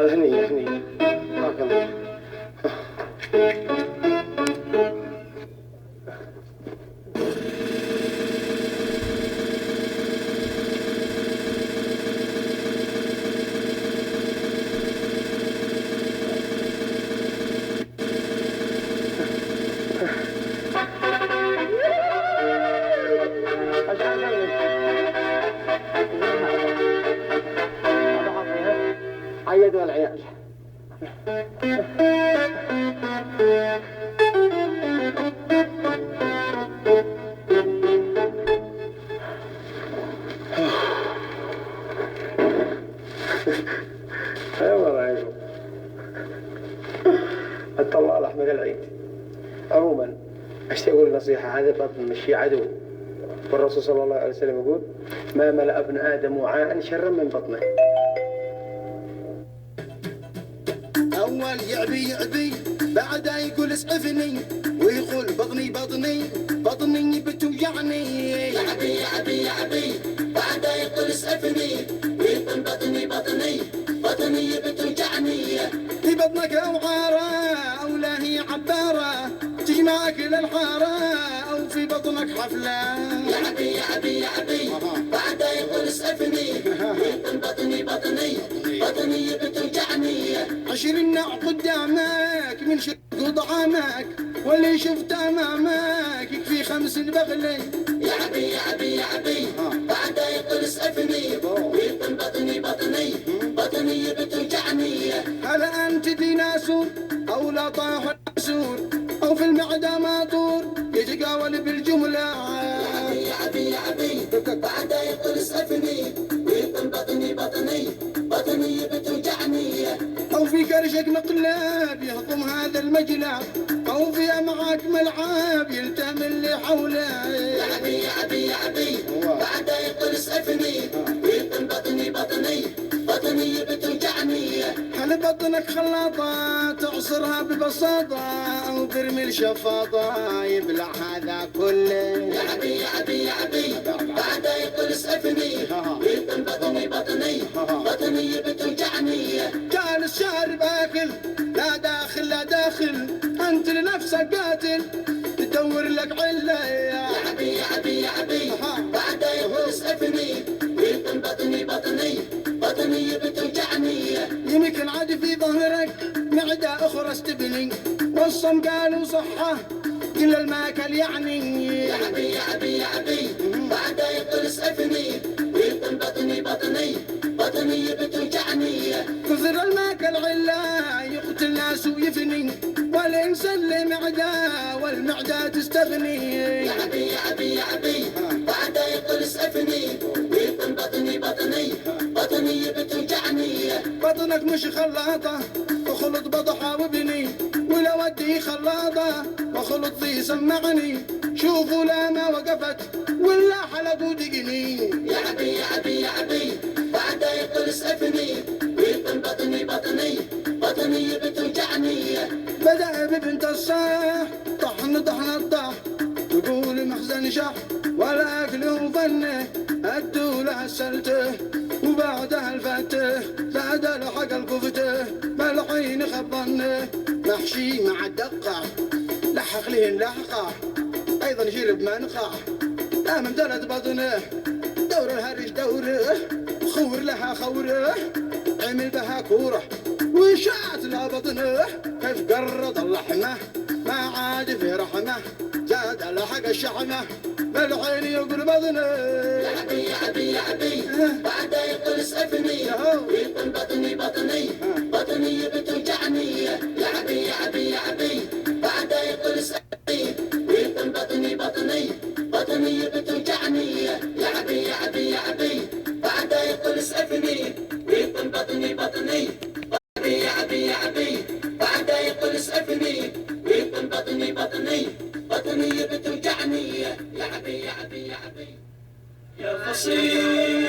هني هني هاك عيدوا العيال. ايوه رايكم الله الاحمد العيد. عموما اشتي اقول نصيحه، هذا بطن مشي عدو، والرسول صلى الله عليه وسلم يقول ما ملأ ابن ادم وعاء شرا من بطنه. أول يعبي يعبي بعدها يقول اسعفني ويقول بطني بطني بطني بتوجعني. يعبي يعبي يعبي بعدها يقول اسعفني ويقول بطني بطني بطني بتوجعني. في بطنك أوعارة أو لا هي عبارة تجمعك للحارة أو في بطنك حفلة. يعبي يعبي يعبي بعدها يقول اسعفني ويقول بطني بطني بطني بتوجعني. 20 نوع قدامك من شق طعامك واللي شفت امامك يكفي 5 بغلي. يعبي يعبي يعبي بعدها يقول اسعفني ويقول بطني بطني بطني بتوجعني. هل انت ديناصور او لا طاح العسور او في المعده ماطور يتقاول بالجمله. يعبي يعبي يعبي بعدها يقول اسعفني ويقول بطني بطني بطني بتوجعني. أو في كرشك مقلاب يهضم هذا المجلى أو في أمعاك ملعاب يلتم اللي حوله. يعبي يعبي يعبي بعدها يقول اسعفني ويقول بطني بطني بطني بتوجعني. هل بطنك خلاطة تعصرها ببساطة أو برميل شفاطة يبلع هذا كله. يعبي يعبي يعبي بعدها يقول اسعفني ويقول بطني بطني بطني بتوجعني. جالس شارب اكل لا داخل لا داخل انت لنفسك قاتل تدور لك عله. يعبي يعبي يعبي بعدها يقول اسعفني ويقول بطني بطني بطني بتوجعني. يمكن عاد في ظهرك معده اخرى استبني والصم قالوا صحه كل الماكل يعني. يعبي يعبي يعبي بعدها يقول اسعفني ويقول بطني بطني بطني بتوجعني. كثر الماكل علا يقتل ناس ويفني والانسان له معده والمعده تستغني. يعبي يعبي يعبي بعدها يقول اسعفني ويقول بطني بطني بطني بتوجعني. بطنك مش خلاطه وخلط بضحى وابني ولا ودي خلاطه وخلط ذي سمعني. شوفوا لا ما وقفت ولا حلق ودقني. يعبي يعبي يعبي بعدها يقول اسعفني ويقول بطني بطني بطني بتوجعني. بدأ ببنت الصاح طحن طحن الطح تقول مخزن شح ولا أكله فنه أدوا له السلته وبعدها الفته زاد لحق الكفته بالحين خبنه محشي مع الدقة لحق له اللحقة أيضا شرب منقع لا من دلت بطنه دور الهرج دوره خور لها خوره عمل بها كوره وشات لا بطنه كيف قرض اللحمه ما عاد في رحمه زاد لحق الشحمه بالعين يقول بطنه. يعبي يعبي يعبي بعدها يقول اسعفني ويقول بطني بطني بطني بتوجعني. يعبي يعبي يعبي بعدها يقول اسعفني ويقول بطني بطني بطني بتوجعني. يعبي يعبي يعبي بعدها يقول اسعفني ويقول بطني بطني يعبي يعبي يعبي بعدها يقول اسعفني ويقول بطني بطني بطني بتوجعني. يعبي يعبي يعبي يا فصيل